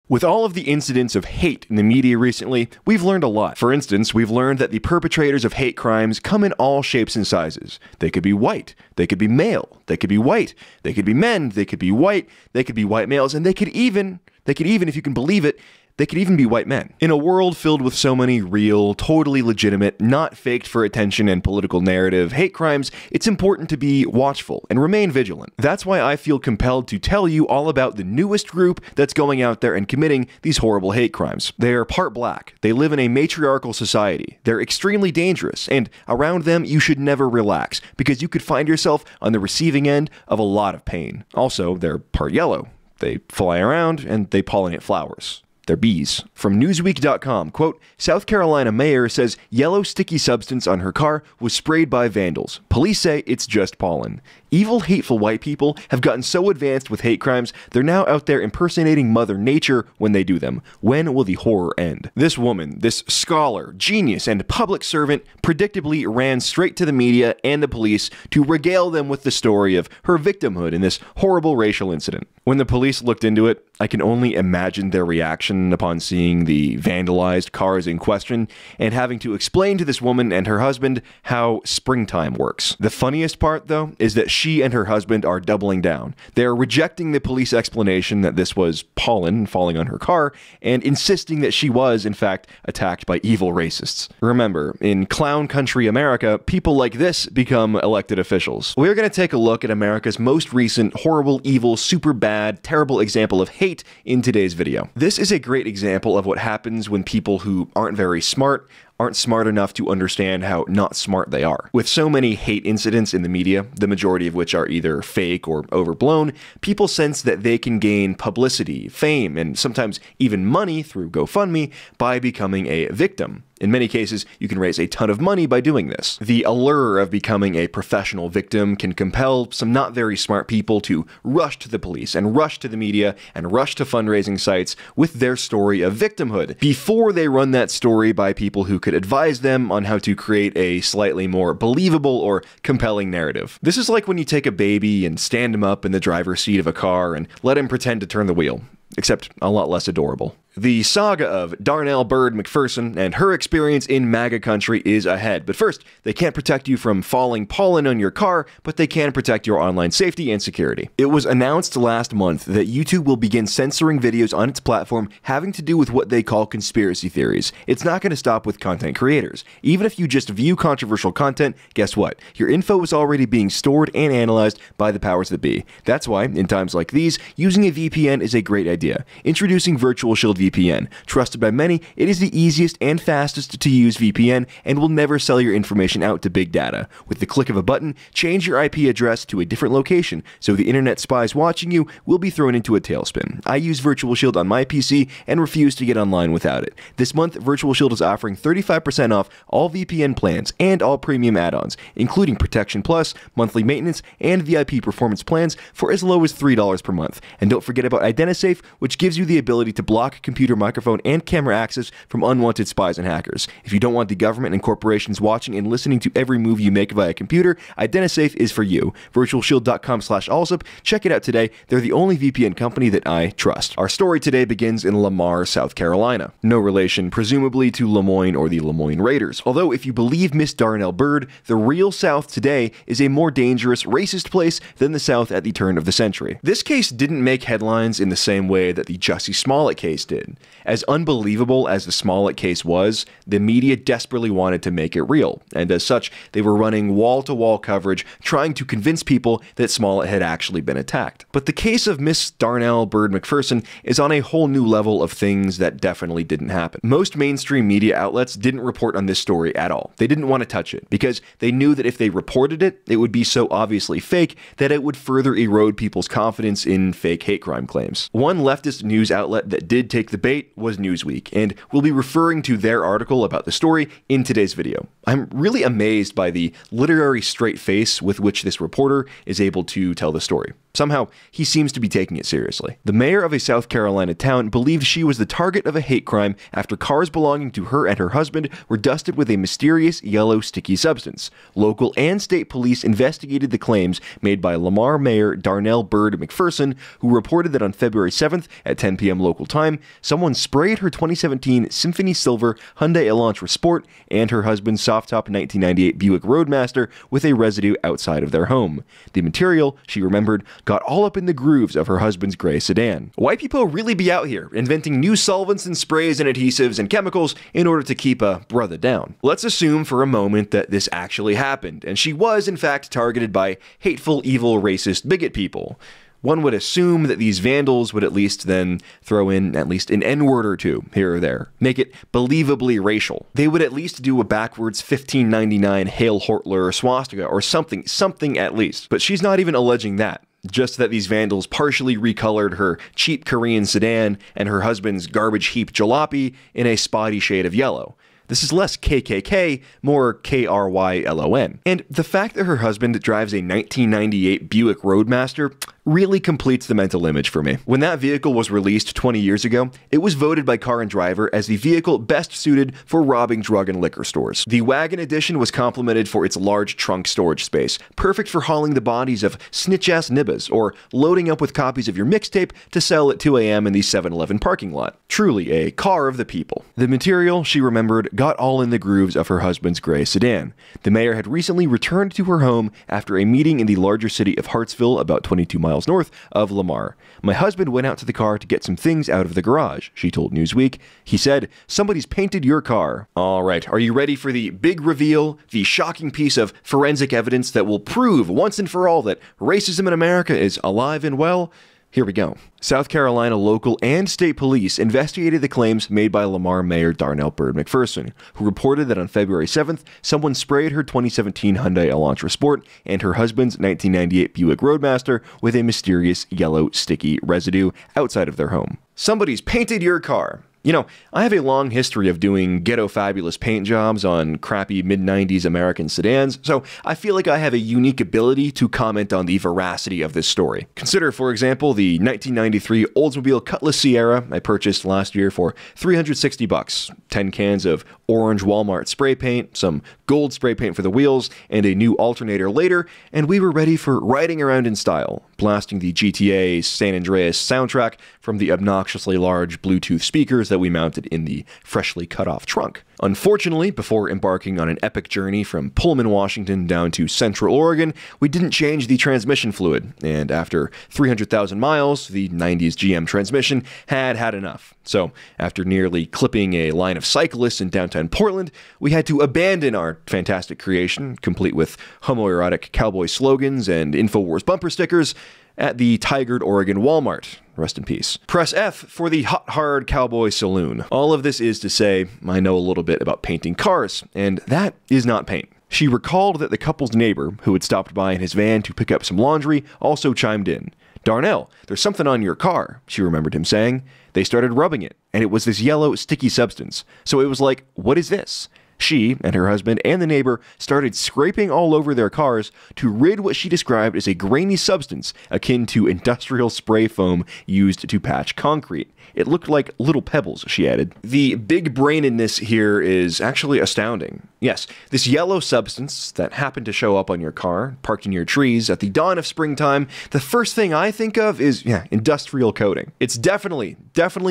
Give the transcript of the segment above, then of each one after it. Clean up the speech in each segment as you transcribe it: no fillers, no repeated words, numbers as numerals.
With all of the incidents of hate in the media recently, we've learned a lot. For instance, we've learned that the perpetrators of hate crimes come in all shapes and sizes. They could be white, they could be male, they could be white, they could be men, they could be white, they could be white males, and they could even, if you can believe it, they could even be white men. In a world filled with so many real, totally legitimate, not faked for attention and political narrative hate crimes, it's important to be watchful and remain vigilant. That's why I feel compelled to tell you all about the newest group that's going out there and committing these horrible hate crimes. They are part black, they live in a matriarchal society, they're extremely dangerous, and around them you should never relax, because you could find yourself on the receiving end of a lot of pain. Also, they're part yellow. They fly around and they pollinate flowers. They're bees. From Newsweek.com, quote, South Carolina mayor says yellow sticky substance on her car was sprayed by vandals. Police say it's just pollen. Evil, hateful white people have gotten so advanced with hate crimes, they're now out there impersonating Mother Nature when they do them. When will the horror end? This woman, this scholar, genius, and public servant predictably ran straight to the media and the police to regale them with the story of her victimhood in this horrible racial incident. When the police looked into it, I can only imagine their reaction upon seeing the vandalized cars in question and having to explain to this woman and her husband how springtime works. The funniest part, though, is that she and her husband are doubling down. They are rejecting the police explanation that this was pollen falling on her car and insisting that she was, in fact, attacked by evil racists. Remember, in clown country America, people like this become elected officials. We're going to take a look at America's most recent horrible, evil, super bad, terrible example of hate in today's video. This is a great example of what happens when people who aren't very smart aren't smart enough to understand how not smart they are. With so many hate incidents in the media, the majority of which are either fake or overblown, people sense that they can gain publicity, fame, and sometimes even money through GoFundMe by becoming a victim. In many cases, you can raise a ton of money by doing this. The allure of becoming a professional victim can compel some not very smart people to rush to the police and rush to the media and rush to fundraising sites with their story of victimhood before they run that story by people who could advise them on how to create a slightly more believable or compelling narrative. This is like when you take a baby and stand him up in the driver's seat of a car and let him pretend to turn the wheel, except a lot less adorable. The saga of Darnell Bird McPherson and her experience in MAGA country is ahead, but first, they can't protect you from falling pollen on your car, but they can protect your online safety and security. It was announced last month that YouTube will begin censoring videos on its platform having to do with what they call conspiracy theories. It's not going to stop with content creators. Even if you just view controversial content, guess what? Your info is already being stored and analyzed by the powers that be. That's why, in times like these, using a VPN is a great idea. Introducing Virtual Shield VPN. Trusted by many, it is the easiest and fastest to use VPN and will never sell your information out to big data. With the click of a button, change your IP address to a different location, so the internet spies watching you will be thrown into a tailspin. I use Virtual Shield on my PC and refuse to get online without it. This month, Virtual Shield is offering 35% off all VPN plans and all premium add-ons, including Protection Plus, monthly maintenance, and VIP performance plans for as low as $3 per month. And don't forget about IdentiSafe, which gives you the ability to block computer, microphone, and camera access from unwanted spies and hackers. If you don't want the government and corporations watching and listening to every move you make via computer, IdentiSafe is for you. VirtualShield.com/allsup. Check it out today. They're the only VPN company that I trust. Our story today begins in Lamar, South Carolina. No relation, presumably, to Lemoyne or the Lemoyne Raiders. Although, if you believe Miss Darnell Bird, the real South today is a more dangerous, racist place than the South at the turn of the century. This case didn't make headlines in the same way that the Jussie Smollett case did. As unbelievable as the Smollett case was, the media desperately wanted to make it real, and as such, they were running wall-to-wall coverage trying to convince people that Smollett had actually been attacked. But the case of Miss Darnell Bird McPherson is on a whole new level of things that definitely didn't happen. Most mainstream media outlets didn't report on this story at all. They didn't want to touch it, because they knew that if they reported it, it would be so obviously fake that it would further erode people's confidence in fake hate crime claims. One leftist news outlet that did take the bait was Newsweek, and we'll be referring to their article about the story in today's video. I'm really amazed by the literary straight face with which this reporter is able to tell the story. Somehow, he seems to be taking it seriously. The mayor of a South Carolina town believed she was the target of a hate crime after cars belonging to her and her husband were dusted with a mysterious yellow sticky substance. Local and state police investigated the claims made by Lamar Mayor Darnell Byrd McPherson, who reported that on February 7th at 10 p.m. local time, someone sprayed her 2017 Symphony Silver Hyundai Elantra Sport and her husband's soft-top 1998 Buick Roadmaster with a residue outside of their home. The material, she remembered, got all up in the grooves of her husband's gray sedan. White people really be out here inventing new solvents and sprays and adhesives and chemicals in order to keep a brother down. Let's assume for a moment that this actually happened, and she was in fact targeted by hateful, evil, racist, bigot people. One would assume that these vandals would at least then throw in at least an N-word or two here or there, make it believably racial. They would at least do a backwards 1599 Hail Hitler swastika or something at least. But she's not even alleging that. Just that these vandals partially recolored her cheap Korean sedan and her husband's garbage heap jalopy in a spotty shade of yellow. This is less KKK, more KRYLON. And the fact that her husband drives a 1998 Buick Roadmaster really completes the mental image for me. When that vehicle was released 20 years ago, it was voted by Car and Driver as the vehicle best suited for robbing drug and liquor stores. The wagon edition was complimented for its large trunk storage space, perfect for hauling the bodies of snitch-ass nibbas, or loading up with copies of your mixtape to sell at 2 a.m. in the 7-Eleven parking lot. Truly a car of the people. The material, she remembered, got all in the grooves of her husband's gray sedan. The mayor had recently returned to her home after a meeting in the larger city of Hartsville, about 22 miles north of Lamar. My husband went out to the car to get some things out of the garage, she told Newsweek. He said, "Somebody's painted your car." All right, are you ready for the big reveal, the shocking piece of forensic evidence that will prove once and for all that racism in America is alive and well? Here we go. South Carolina local and state police investigated the claims made by Lamar Mayor Darnell Byrd McPherson, who reported that on February 7th, someone sprayed her 2017 Hyundai Elantra Sport and her husband's 1998 Buick Roadmaster with a mysterious yellow sticky residue outside of their home. Somebody's painted your car. You know, I have a long history of doing ghetto fabulous paint jobs on crappy mid-90s American sedans, so I feel like I have a unique ability to comment on the veracity of this story. Consider, for example, the 1993 Oldsmobile Cutlass Sierra I purchased last year for $360, 10 cans of orange Walmart spray paint, some gold spray paint for the wheels, and a new alternator later, and we were ready for riding around in style, blasting the GTA San Andreas soundtrack from the obnoxiously large Bluetooth speakers that we mounted in the freshly cut off trunk. Unfortunately, before embarking on an epic journey from Pullman, Washington down to Central Oregon, we didn't change the transmission fluid, and after 300,000 miles, the 90s GM transmission had had enough. So, after nearly clipping a line of cyclists in downtown Portland, we had to abandon our fantastic creation, complete with homoerotic cowboy slogans and InfoWars bumper stickers, at the Tigard, Oregon Walmart. Rest in peace. Press F for the Hot Hard Cowboy Saloon. All of this is to say, I know a little bit about painting cars, and that is not paint. She recalled that the couple's neighbor, who had stopped by in his van to pick up some laundry, also chimed in. "Darnell, there's something on your car," she remembered him saying. They started rubbing it, and it was this yellow, sticky substance. So it was like, what is this? She and her husband and the neighbor started scraping all over their cars to rid what she described as a grainy substance akin to industrial spray foam used to patch concrete. It looked like little pebbles, she added. The big brainedness here is actually astounding. Yes, this yellow substance that happened to show up on your car, parked in your trees at the dawn of springtime, the first thing I think of is, industrial coating. It's definitely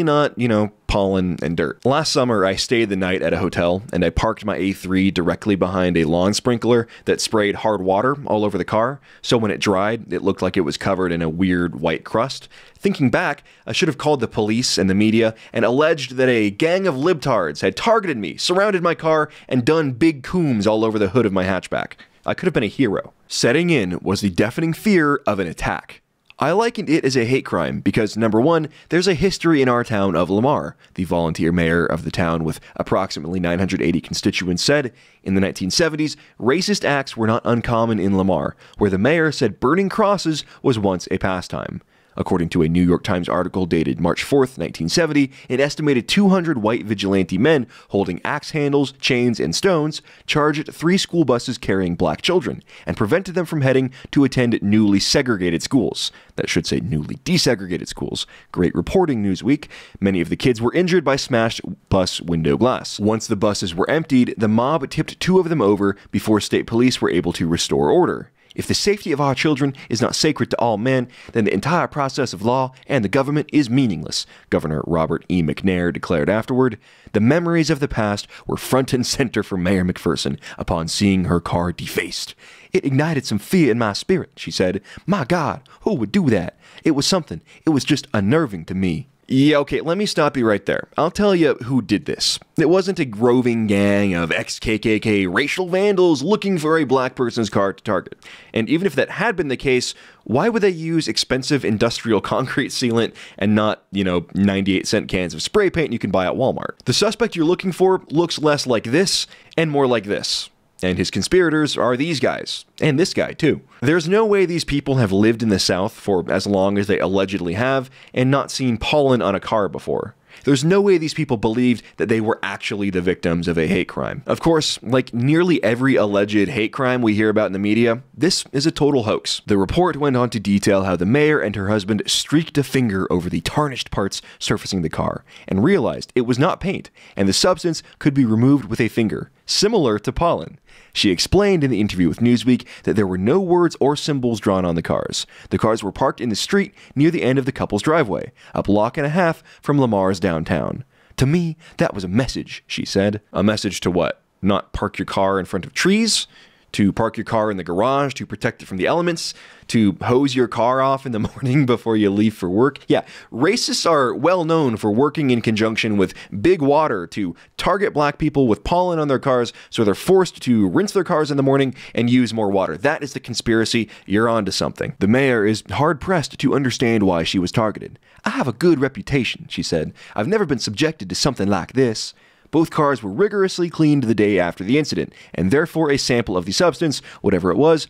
not, pollen and dirt. Last summer, I stayed the night at a hotel, and I parked my A3 directly behind a lawn sprinkler that sprayed hard water all over the car, so when it dried, it looked like it was covered in a weird white crust. Thinking back, I should have called the police and the media and alleged that a gang of libtards had targeted me, surrounded my car, and done big coombs all over the hood of my hatchback. I could have been a hero. Setting in was the deafening fear of an attack. I likened it as a hate crime because, number one, there's a history in our town of Lamar. The volunteer mayor of the town with approximately 980 constituents said, in the 1970s, racist acts were not uncommon in Lamar, where the mayor said burning crosses was once a pastime. According to a New York Times article dated March 4th, 1970, an estimated 200 white vigilante men holding axe handles, chains, and stones charged 3 school buses carrying black children and prevented them from heading to attend newly segregated schools. That should say newly desegregated schools. Great reporting, Newsweek. Many of the kids were injured by smashed bus window glass. Once the buses were emptied, the mob tipped 2 of them over before state police were able to restore order. If the safety of our children is not sacred to all men, then the entire process of law and the government is meaningless, Governor Robert E. McNair declared afterward. The memories of the past were front and center for Mayor McPherson upon seeing her car defaced. It ignited some fear in my spirit, she said. My God, who would do that? It was something. It was just unnerving to me. Yeah, okay, let me stop you right there. I'll tell you who did this. It wasn't a roving gang of ex-KKK racial vandals looking for a black person's car to target. And even if that had been the case, why would they use expensive industrial concrete sealant and not, 98-cent cans of spray paint you can buy at Walmart? The suspect you're looking for looks less like this and more like this. And his conspirators are these guys. And this guy, too. There's no way these people have lived in the South for as long as they allegedly have and not seen pollen on a car before. There's no way these people believed that they were actually the victims of a hate crime. Of course, like nearly every alleged hate crime we hear about in the media, this is a total hoax. The report went on to detail how the mayor and her husband streaked a finger over the tarnished parts surfacing the car and realized it was not paint and the substance could be removed with a finger, similar to pollen. She explained in the interview with Newsweek that there were no words or symbols drawn on the cars. The cars were parked in the street near the end of the couple's driveway, a block and a half from Lamar's downtown. To me, that was a message, she said. A message to what? Not park your car in front of trees? To park your car in the garage to protect it from the elements? To hose your car off in the morning before you leave for work? Yeah, racists are well known for working in conjunction with Big Water to target black people with pollen on their cars so they're forced to rinse their cars in the morning and use more water. That is the conspiracy. You're onto something. The mayor is hard-pressed to understand why she was targeted. I have a good reputation, she said. I've never been subjected to something like this. Both cars were rigorously cleaned the day after the incident, and therefore a sample of the substance, whatever it was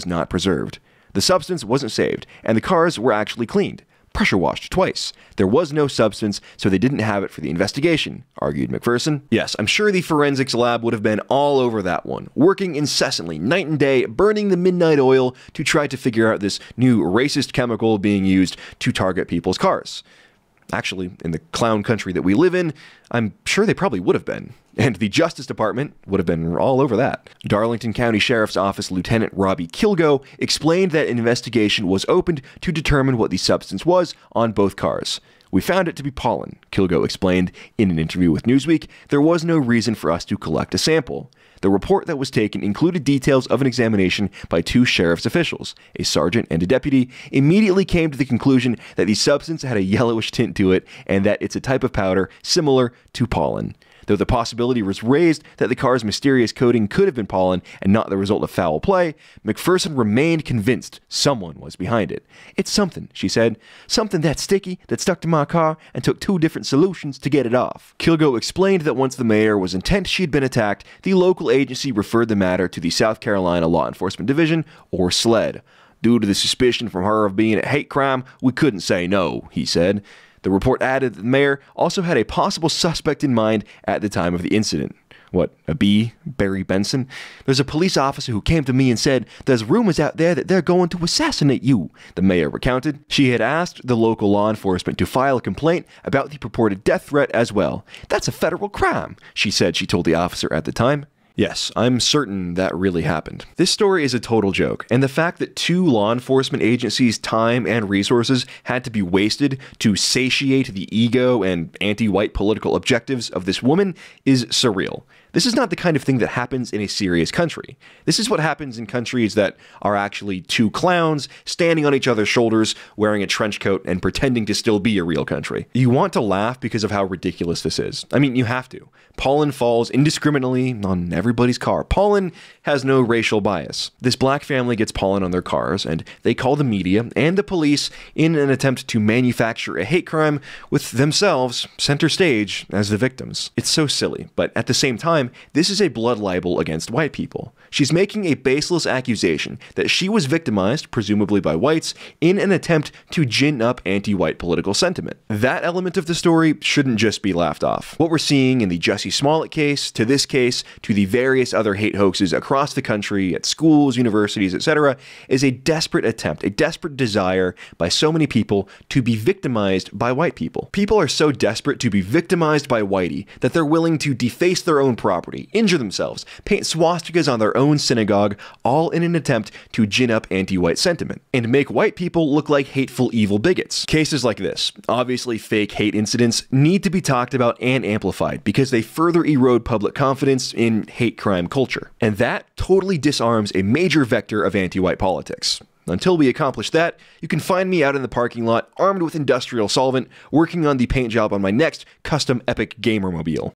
not preserved. The substance wasn't saved, and the cars were actually cleaned, pressure washed twice. There was no substance, so they didn't have it for the investigation, argued McPherson. Yes, I'm sure the forensics lab would have been all over that one, working incessantly, night and day, burning the midnight oil to try to figure out this new racist chemical being used to target people's cars. Actually, in the clown country that we live in, I'm sure they probably would have been. And the Justice Department would have been all over that. Darlington County Sheriff's Office Lieutenant Robbie Kilgo explained that an investigation was opened to determine what the substance was on both cars. We found it to be pollen, Kilgo explained in an interview with Newsweek. There was no reason for us to collect a sample. The report that was taken included details of an examination by 2 sheriff's officials, a sergeant and a deputy, immediately came to the conclusion that the substance had a yellowish tint to it and that it's a type of powder similar to pollen. Though the possibility was raised that the car's mysterious coating could have been pollen and not the result of foul play, McPherson remained convinced someone was behind it. It's something, she said. Something that's sticky that stuck to my car and took 2 different solutions to get it off. Kilgo explained that once the mayor was intent she'd been attacked, the local agency referred the matter to the South Carolina Law Enforcement Division, or SLED. Due to the suspicion from her of being a hate crime, we couldn't say no, he said. The report added that the mayor also had a possible suspect in mind at the time of the incident. What, a B? Barry Benson? There's a police officer who came to me and said, "There's rumors out there that they're going to assassinate you," the mayor recounted. She had asked the local law enforcement to file a complaint about the purported death threat as well. "That's a federal crime," she said she told the officer at the time. Yes, I'm certain that really happened. This story is a total joke, and the fact that 2 law enforcement agencies' time and resources had to be wasted to satiate the ego and anti-white political objectives of this woman is surreal. This is not the kind of thing that happens in a serious country. This is what happens in countries that are actually 2 clowns standing on each other's shoulders, wearing a trench coat and pretending to still be a real country. You want to laugh because of how ridiculous this is. I mean, you have to. Pollen falls indiscriminately on everybody's car. Pollen has no racial bias. This black family gets pollen on their cars, and they call the media and the police in an attempt to manufacture a hate crime with themselves center stage as the victims. It's so silly, but at the same time, time, this is a blood libel against white people. She's making a baseless accusation that she was victimized, presumably by whites, in an attempt to gin up anti-white political sentiment. That element of the story shouldn't just be laughed off. What we're seeing in the Jussie Smollett case, to this case, to the various other hate hoaxes across the country, at schools, universities, etc., is a desperate attempt, a desperate desire by so many people to be victimized by white people. People are so desperate to be victimized by whitey that they're willing to deface their own property, injure themselves, paint swastikas on their own synagogue, all in an attempt to gin up anti-white sentiment, and make white people look like hateful, evil bigots. Cases like this, obviously fake hate incidents, need to be talked about and amplified because they further erode public confidence in hate crime culture. And that totally disarms a major vector of anti-white politics. Until we accomplish that, you can find me out in the parking lot, armed with industrial solvent, working on the paint job on my next custom epic gamer mobile.